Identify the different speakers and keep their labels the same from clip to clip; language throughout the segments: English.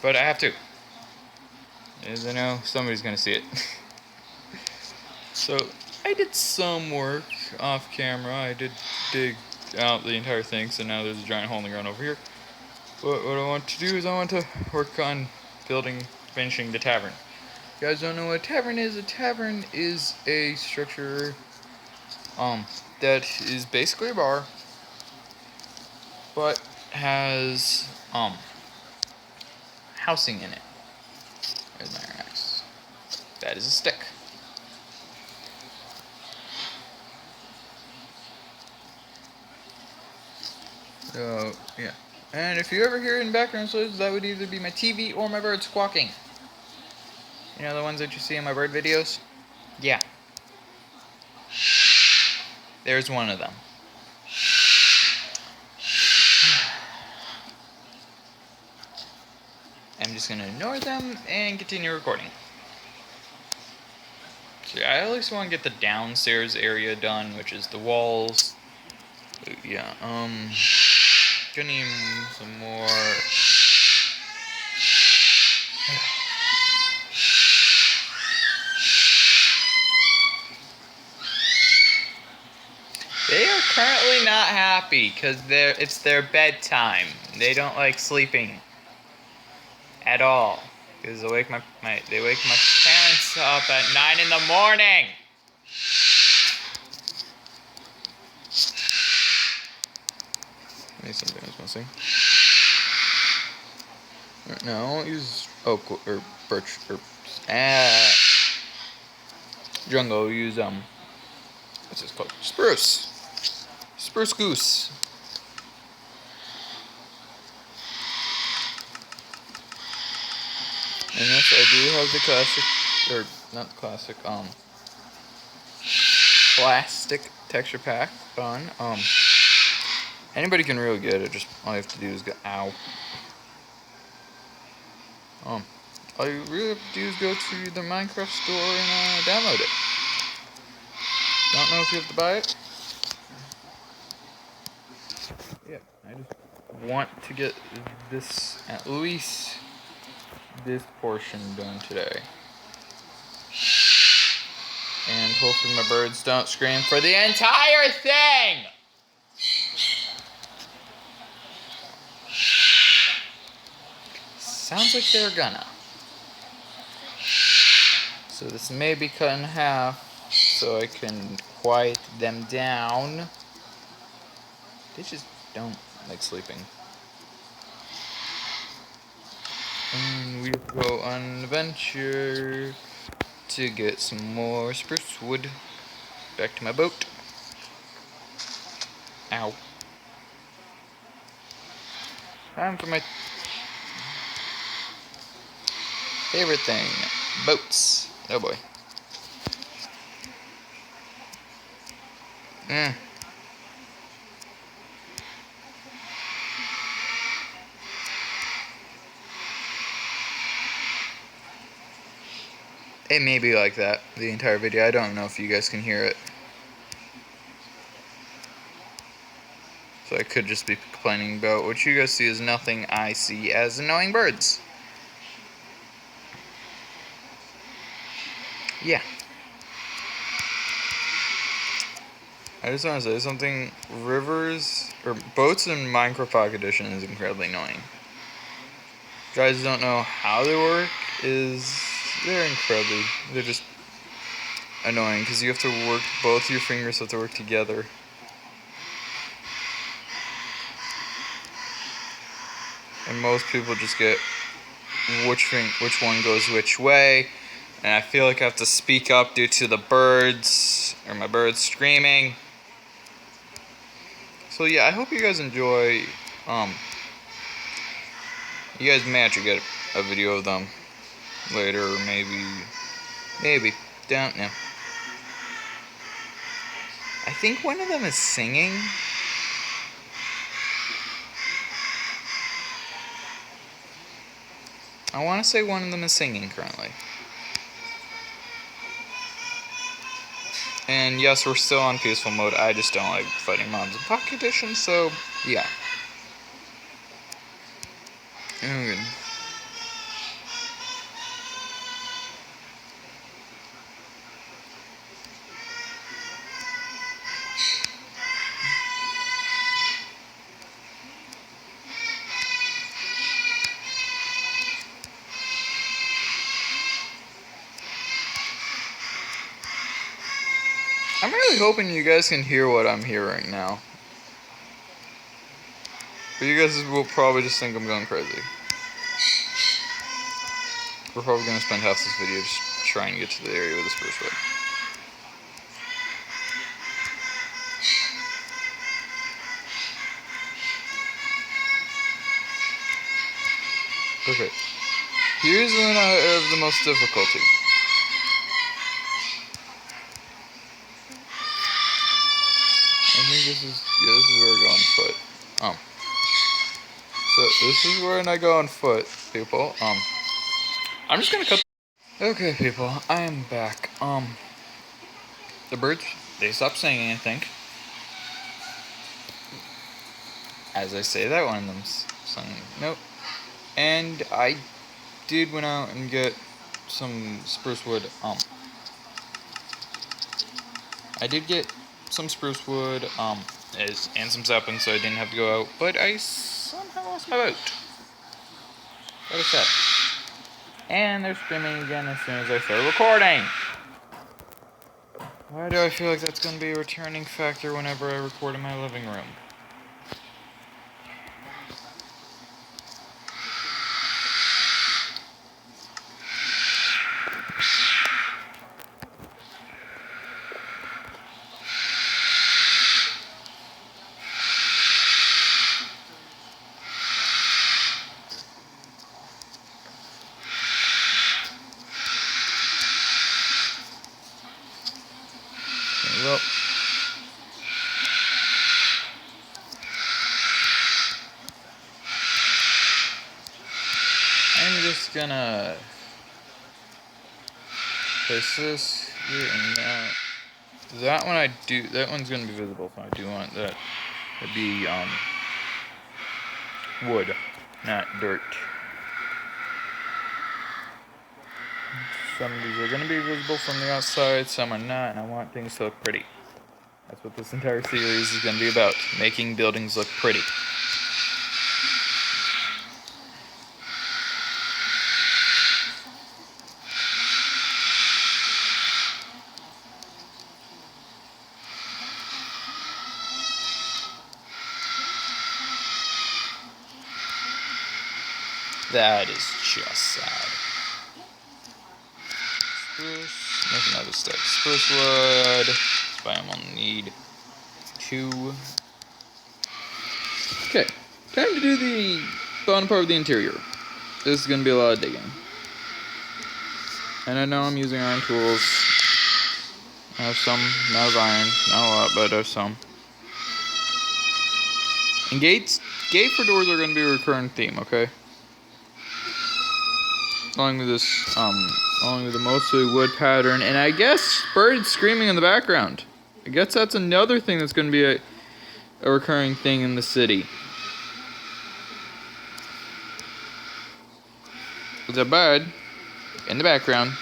Speaker 1: but I have to. As I know, somebody's gonna see it. So, I did some work off camera. I did dig out the entire thing, so now there's a giant hole in the ground over here. But what I want to do is I want to work on finishing the tavern. If you guys don't know what a tavern is a structure that is basically a bar, but has housing in it. There's my iron axe. That is a stick. So yeah, and if you ever hear it in background noises, that would either be my TV or my bird squawking. You know the ones that you see in my bird videos? Yeah. There's one of them. I'm just gonna ignore them and continue recording. So yeah, I at least want to get the downstairs area done, which is the walls. But yeah, gonna need some more. They are currently not happy because it's their bedtime. They don't like sleeping at all. Because they wake my parents up at 9 in the morning. Maybe something is missing. No, I won't use oak or birch or jungle. I'll use what's this called? Spruce. Spruce goose. And yes, I do have the classic, or not classic, plastic texture pack on. Anybody can really get it. Just all you have to do is go. Ow. All you really have to do is go to the Minecraft store and download it. Don't know if you have to buy it. Yeah, I just want to get this, at least this portion done today. And hopefully my birds don't scream for the entire thing! Sounds like they're gonna. So this may be cut in half so I can quiet them down. They just don't like sleeping. And we go on an adventure to get some more spruce wood. Back to my boat. Ow. Time for my favorite thing. Boats. Oh boy. It may be like that the entire video. I don't know if you guys can hear it. So I could just be complaining about what you guys see is nothing I see as annoying birds. Yeah. I just want to say something. Rivers, or boats in Minecraft Pocket Edition is incredibly annoying. If you guys don't know how they work, they're just annoying because you have to work, both your fingers have to work together. And most people just get which one goes which way. And I feel like I have to speak up due to the birds, or my birds screaming. So yeah, I hope you guys enjoy. You guys may actually get a video of them later, or maybe, don't know. I think one of them is singing. I want to say one of them is singing currently. And yes, we're still on peaceful mode. I just don't like fighting mobs in Pocket Edition, so yeah. Oh, good. I'm really hoping you guys can hear what I'm hearing now. But you guys will probably just think I'm going crazy. We're probably going to spend half this video just trying to get to the area with the spruce wood. Okay. Here's when I have the most difficulty. I think this is where I go on foot. So this is where I go on foot, people. I'm just gonna cut. Okay, people, I am back. The birds, they stopped singing, I think. As I say that, one of them sung. Nope. And I did went out and get some spruce wood. I did get some spruce wood, and some saplings, so I didn't have to go out. But I somehow lost my boat. That is sad. And they're screaming again as soon as I start recording. Why do I feel like that's going to be a returning factor whenever I record in my living room? Well, I'm just gonna place this here and that. That one that one's gonna be visible, so I do want that to be, wood, not dirt. Some of these are gonna be visible from the outside, some are not, and I want things to look pretty. That's what this entire series is gonna be about, making buildings look pretty. That is just sad. Spruce, make another stack of spruce wood. This biome will need 2. Okay, time to do the bottom part of the interior. This is going to be a lot of digging. And I know I'm using iron tools. I have some, not of iron, not a lot, but I have some. And gate for doors are going to be a recurring theme, okay? Along with this, along with the mostly wood pattern, and I guess birds screaming in the background. I guess that's another thing that's going to be a recurring thing in the city. There's a bird in the background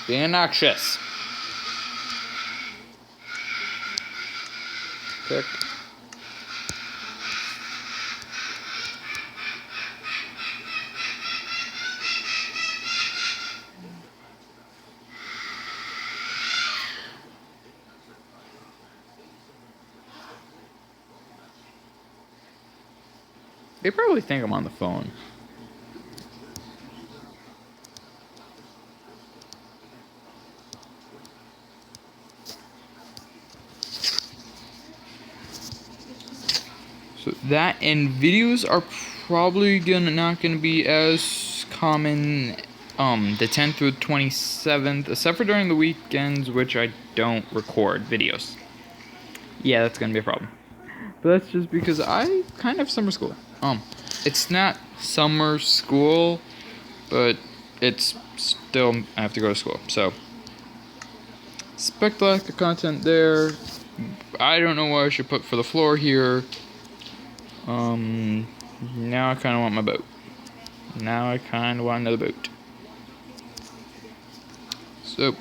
Speaker 1: being obnoxious. Pick. They probably think I'm on the phone. So that and videos are probably not gonna be as common the 10th through 27th, except for during the weekends, which I don't record videos. Yeah, that's gonna be a problem. But that's just because I kind of have summer school. It's not summer school, but it's still, I have to go to school. So, expect lack of content there. I don't know what I should put for the floor here. Now I kind of want my boat. Now I kind of want another boat. So,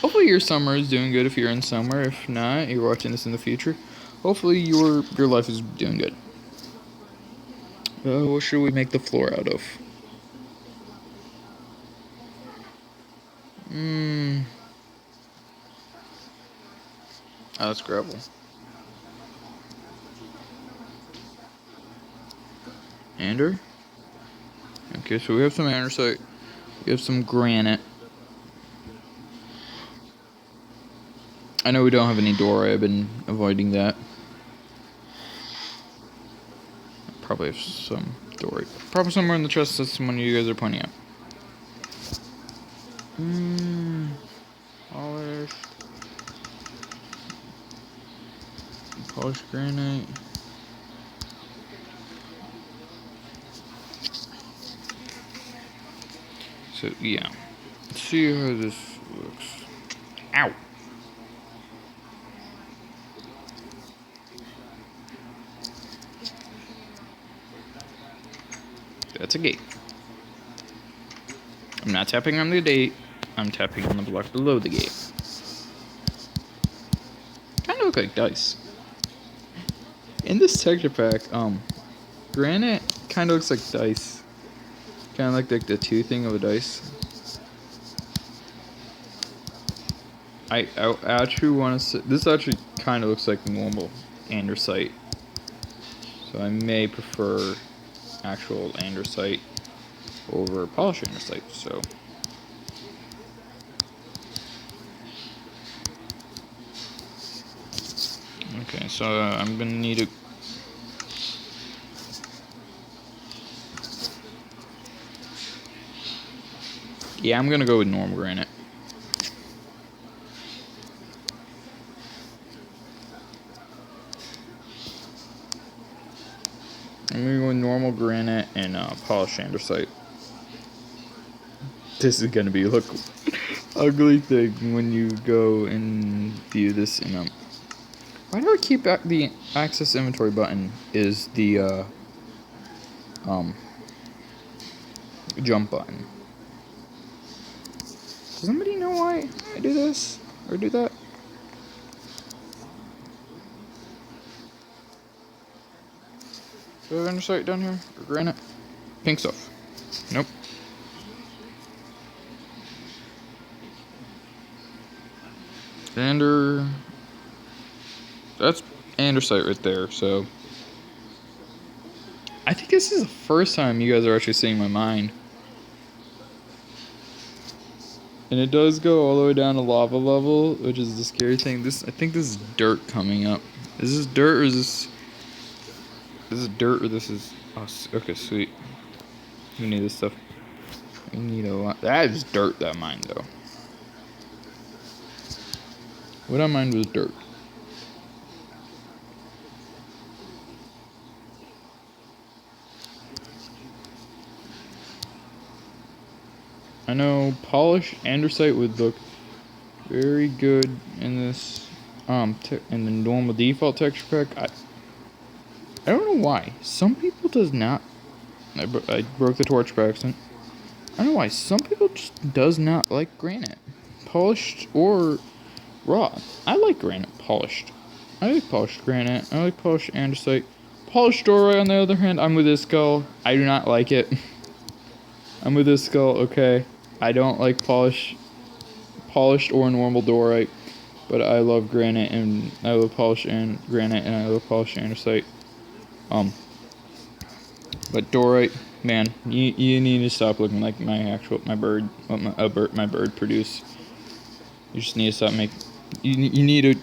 Speaker 1: hopefully your summer is doing good if you're in summer. If not, you're watching this in the future. Hopefully your life is doing good. What should we make the floor out of? Oh, that's gravel. Ander? Okay, so we have some andesite. We have some granite. I know we don't have any door. I've been avoiding that. Probably have some door. Probably somewhere in the chest that's one you guys are pointing at. Polished. Polished granite. So, yeah. Let's see how this looks. Ow! That's a gate. I'm not tapping on the gate. I'm tapping on the block below the gate. Kind of look like dice. In this texture pack, granite kind of looks like dice. Kind of like the two thing of a dice. I actually want to say, this actually kind of looks like normal andesite. So I may prefer actual andesite over polished andesite, so. Okay, so I'm gonna need a. Yeah, I'm gonna go with normal granite. I'm gonna go with normal granite and polished andesite. This is gonna be a look ugly thing when you go and view this in Why do I keep the access inventory button is the jump button? Does somebody know why I do this or do that? Do I have andesite down here or granite? Pink stuff. Nope. That's andesite right there, so. I think this is the first time you guys are actually seeing my mine. And it does go all the way down to lava level, which is the scary thing. I think this is dirt coming up. Is this dirt or is this... This is dirt or this is... Oh, okay, sweet. We need this stuff. We need a lot. That is dirt, that mine, though. What I mined was dirt. I know polished andesite would look very good in this, in the normal default texture pack. I don't know why. Some people does not. I broke the torch by accident. I don't know why. Some people just does not like granite, polished or raw. I like granite polished. I like polished granite. I like polished andesite. Polished dorite, on the other hand, I'm with this skull. I do not like it. I'm with this skull. Okay, I don't like polished or normal dorite, but I love granite and I love polished and granite and I love polished andesite. But dorite, man, you need to stop looking like my bird, my bird produce. You just need to stop making. You need a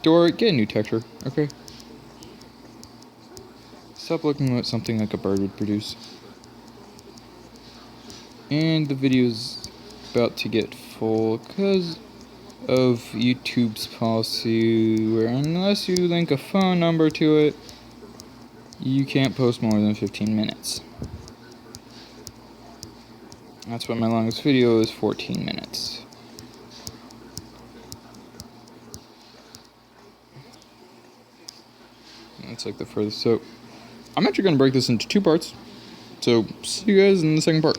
Speaker 1: dorite. Get a new texture, okay? Stop looking at something like a bird would produce. And the video's about to get full because of YouTube's policy where unless you link a phone number to it, you can't post more than 15 minutes. That's why my longest video is 14 minutes. That's like the furthest. So I'm actually going to break this into 2 parts. So see you guys in the second part.